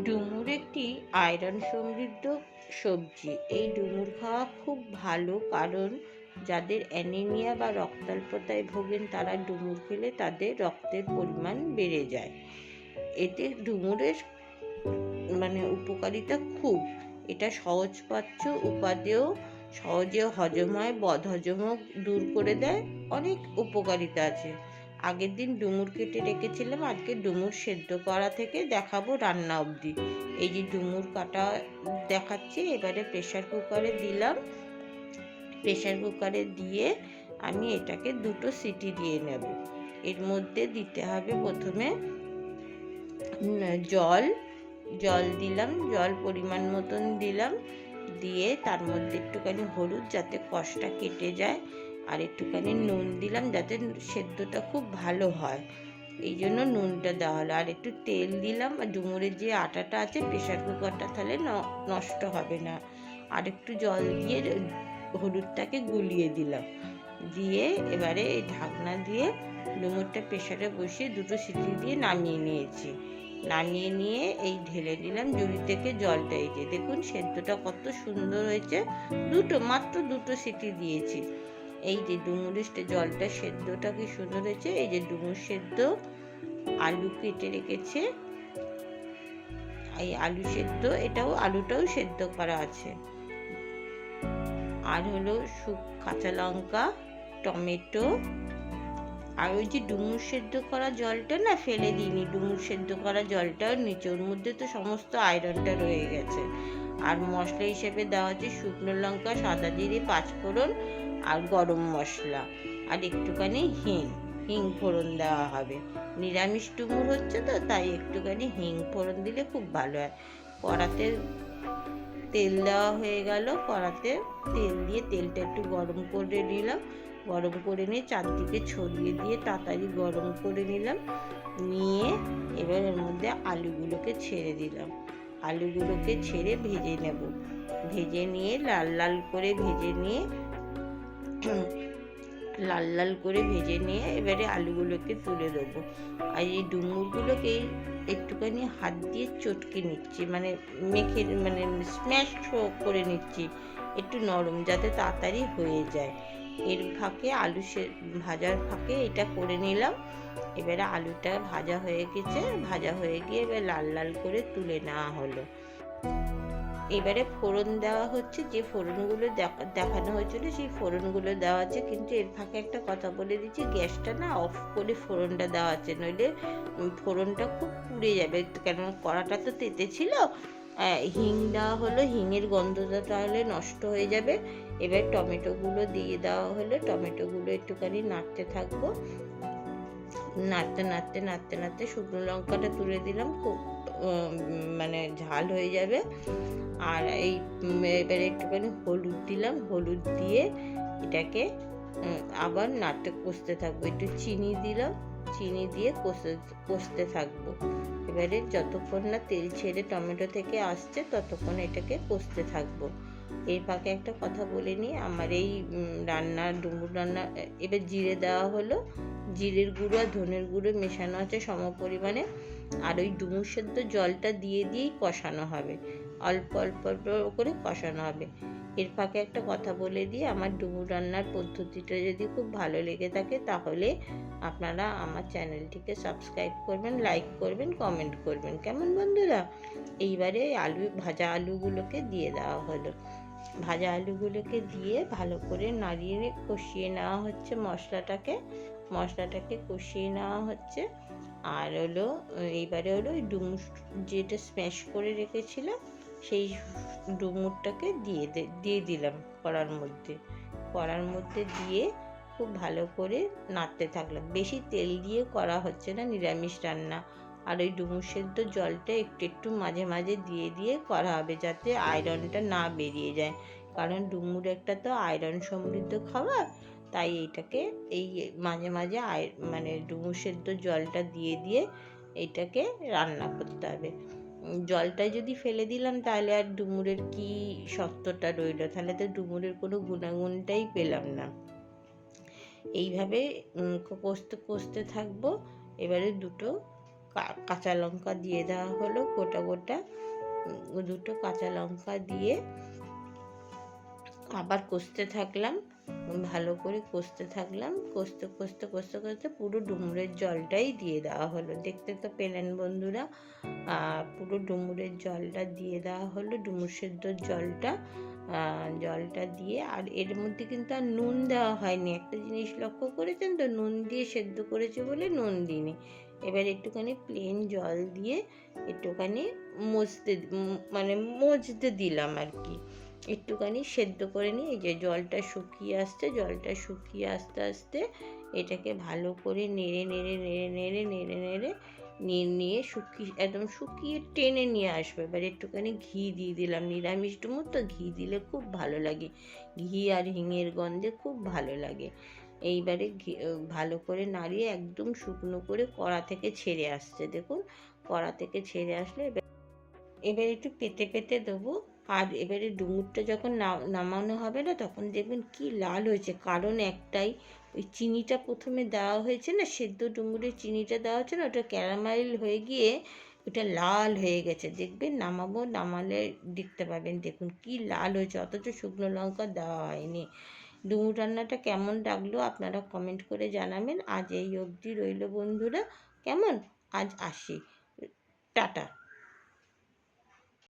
ডুমুর একটি আয়রন সমৃদ্ধ সবজি। এই ডুমুর খাওয়া খুব ভালো, কারণ যাদের অ্যানিমিয়া বা রক্তাল্পতায় ভোগেন তারা ডুমুর খেলে তাদের রক্তের পরিমাণ বেড়ে যায়। এতে ডুমুরের উপকারিতা খুব। এটা সহজপাচ্য, উপাদেয়, সহজে হজম হয়, বদহজমও দূর করে দেয়, অনেক উপকারিতা আছে। আগের দিন ডুমুর কেটে রেখেছিলাম, আজকে ডুমুর সেদ্ধ করা থেকে দেখাবো রান্না অবধি। এই যে ডুমুর কাটা দেখাচ্ছি, এবারে প্রেসার কুকারে দিলাম। প্রেসার কুকারে দিয়ে আমি এটাকে 2টো সিটি দিয়ে নেব। এর মধ্যে দিতে হবে প্রথমে জল। জল দিলাম, জল পরিমাণ মতন দিলাম, দিয়ে তার মধ্যে একটুখানি হলুদ যাতে কষটা কেটে যায়, আর একটুখানি নুন দিলাম যাতে সেদ্ধটা খুব ভালো হয়, এই জন্য নুনটা দেওয়া হলো। আর একটু তেল দিলাম, আর ডুমুরের যে আটাটা আছে প্রেশার কুকারটা তাহলে নষ্ট হবে না। আর একটু জল দিয়ে হলুদটাকে গুলিয়ে দিলাম, দিয়ে এবারে এই ঢাকনা দিয়ে ডুমুরটা প্রেশারে বসিয়ে 2টো সিটি দিয়ে নামিয়ে নিয়েছি। নামিয়ে নিয়ে এই ঢেলে দিলাম ঝুড়ি থেকে জলটা। এই যে দেখুন সেদ্ধটা কত সুন্দর হয়েছে, মাত্র 2টো সিটি দিয়েছি। এই যে ডুমুরের জলটা সেদ্ধটা কি সুন্দর হয়েছে। এই যে ডুমুর সেদ্ধ, আলু কেটে রেখেছে, এই আলু সেদ্ধ, আলুটাও সেদ্ধ করা আছে। আর হলো কাঁচা লঙ্কা, টমেটো, আর ওই যে ডুমুর সেদ্ধ করা জলটা না ফেলে দিইনি, ডুমুর সেদ্ধ করা জলটাও নিচে, ওর মধ্যে তো সমস্ত আয়রনটা রয়ে গেছে। আর মশলা হিসেবে দেওয়া হচ্ছে শুকনো লঙ্কা, সাদা জিরে, পাঁচফোড়ন আর গরম মশলা, আর একটুখানি হিং ফোড়ন দেওয়া হবে। নিরামিষ ডুমুর হচ্ছে তো, তাই একটুখানি হিং ফোড়ন দিলে খুব ভালো হয়। কড়াতে তেল দেওয়া হয়ে গেল, কড়াতে তেল দিয়ে তেলটা একটু গরম করে নিলাম, গরম করে নিয়ে চারদিকে ছড়িয়ে দিয়ে তাড়াতাড়ি গরম করে নিলাম। নিয়ে এবার এর মধ্যে আলুগুলোকে ছেড়ে দিলাম, আলুগুলোকে ছেড়ে ভেজে নেব। ভেজে নিয়ে লাল লাল করে ভেজে নিয়ে লাল লাল করে ভেজে নিয়ে এবারে আলুগুলোকে তুলে দেবো। আর এই ডুমুরগুলোকে একটুখানি হাত দিয়ে চটকে নিচ্ছি, মেখে স্ম্যাশ করে নিচ্ছি, একটু নরম যাতে তাড়াতাড়ি হয়ে যায়। এর ফাঁকে ভাজার ফাঁকে এটা করে নিলাম। এবারে আলুটা ভাজা হয়ে গেছে, ভাজা হয়ে গিয়ে এবার লাল লাল করে তুলে নেওয়া হলো। এবারে ফোড়ন দেওয়া হচ্ছে, যে ফোড়নগুলো দেখানো হয়েছিল সেই ফোড়নগুলো দেওয়া আছে। কিন্তু এর ফাঁকে একটা কথা বলে দিচ্ছি, গ্যাসটা না অফ করে ফোড়নটা দেওয়া আছে, নইলে ফোড়নটা খুব পুড়ে যাবে, কেন কড়াটা তো তেতে ছিল। হিং দেওয়া হলো, হিঙের গন্ধটা তাহলে নষ্ট হয়ে যাবে। এবার টমেটোগুলো দিয়ে দেওয়া হলো, টমেটোগুলো একটুখানি নাড়তে থাকবো, নাড়তে নাড়তে নাড়তে নাড়তে শুকনো লঙ্কাটা তুলে দিলাম, খুব ঝাল হয়ে যাবে। আর এবারে একটুখানি হলুদ দিলাম, হলুদ দিয়ে এটাকে আবার কষতে থাকবো। একটু চিনি দিলাম, চিনি দিয়ে কষতে থাকবো। এবারে যতক্ষণ না তেল ছেড়ে টমেটো থেকে আসছে ততক্ষণ এটাকে কষতে থাকবো। এই ফাঁকে একটা কথা বলে নিই, আমার এই ডুমুর রান্না, এবার জিরে দেওয়া হলো, জিরের গুঁড়ো আর ধনের গুঁড়ো মেশানো আছে সম পরিমাণে। আর ওই ডুমুর সেদ্ধ জলটা দিয়েই কষানো হবে, অল্প অল্প অল্প করে কষানো হবে। এর ফাঁকে একটা কথা বলে দিই, আমার ডুমুর রান্নার পদ্ধতিটা যদি খুব ভালো লেগে থাকে তাহলে আপনারা আমার চ্যানেলটিকে সাবস্ক্রাইব করবেন, লাইক করবেন, কমেন্ট করবেন, কেমন বন্ধুরা। এইবারে ভাজা আলুগুলোকে দিয়ে দেওয়া হলো, ভাজা আলুগুলোকে দিয়ে ভালো করে নাড়িয়ে কষিয়ে নেওয়া হচ্ছে, মশলাটাকে কষিয়ে নেওয়া হচ্ছে। আর এইবারে ওই ডুমুর যেটা স্ম্যাশ করে রেখেছিলাম সেই ডুমুরটাকে দিয়ে দিলাম কড়ার মধ্যে দিয়ে খুব ভালো করে নাড়তে থাকলাম। বেশি তেল দিয়ে করা হচ্ছে না, নিরামিষ রান্না। আর ওই ডুমুর সেদ্ধ জলটা একটু একটু মাঝে মাঝে দিয়ে করা হবে, যাতে আয়রনটা না বেরিয়ে যায়, কারণ ডুমুর একটা তো আয়রন সমৃদ্ধ খাবার। তাই এইটাকে মাঝে মাঝে ডুমুর সেদ্ধ জলটা দিয়ে এইটাকে রান্না করতে হবে। জলটা যদি ফেলে দিলাম তাহলে আর ডুমুরের কি সত্ত্বটা রইল, তাহলে তো ডুমুরের কোনো গুণাগুণটাই পেলাম না। এইভাবে কষতে থাকবো। এবারে 2টো কাঁচা লঙ্কা দিয়ে দেওয়া হলো গোটা গোটা, দুটো কাঁচা লঙ্কা দিয়ে আবার কষতে থাকলাম, ভালো করে কষতে থাকলাম, কষতে কষতে কষতে কষতে পুরো ডুমুরের জলটাই দিয়ে দেওয়া হলো। দেখতে তো পেলেন বন্ধুরা, পুরো ডুমুরের জলটা দিয়ে দেওয়া হলো, ডুমুর সেদ্ধর জলটা। জলটা দিয়ে, আর এর মধ্যে কিন্তু আর নুন দেওয়া হয়নি, একটা জিনিস লক্ষ্য করেছেন তো, নুন দিয়ে সেদ্ধ করেছে বলে নুন দিইনি। এবার একটুখানি প্লেন জল দিয়ে একটুখানি মজতে দিলাম আর কি, একটুখানি সেদ্ধ করে নিই। এই যে জলটা শুকিয়ে আসছে, জলটা শুকিয়ে আস্তে আস্তে এটাকে ভালো করে নেড়ে নেড়ে নেড়ে নেড়ে নেড়ে নেড়ে নিয়ে একদম শুকিয়ে টেনে নিয়ে আসবে। এবার একটুখানি ঘি দিয়ে দিলাম, নিরামিষ ডুমুর তো ঘি দিলে খুব ভালো লাগে, ঘি আর হিঙের গন্ধে খুব ভালো লাগে। এইবারে ভালো করে নাড়িয়ে একদম শুকনো করে কড়া থেকে ছেড়ে আসছে, দেখুন কড়া থেকে ছেড়ে আসলে এবার একটু পেতে পেতে দেবো। আর এবারে ডুমুরটা যখন নামানো হবে না, তখন দেখবেন কি লাল হয়েছে, কারণ একটাই, ওই চিনিটা প্রথমে দেওয়া হয়েছে না, সেদ্ধ ডুমুরের চিনিটা দেওয়া হচ্ছে না, ওটা ক্যারামাইল হয়ে গিয়ে ওটা লাল হয়ে গেছে, দেখবেন নামালে দেখতে পাবেন, দেখুন কি লাল হয়েছে, অথচ শুকনো লঙ্কা দেওয়া হয়নি। ডুমুর রান্নাটা কেমন লাগলো আপনারা কমেন্ট করে জানাবেন। আজ এই অবধি রইল বন্ধুরা, কেমন, আজ আসি, টাটা।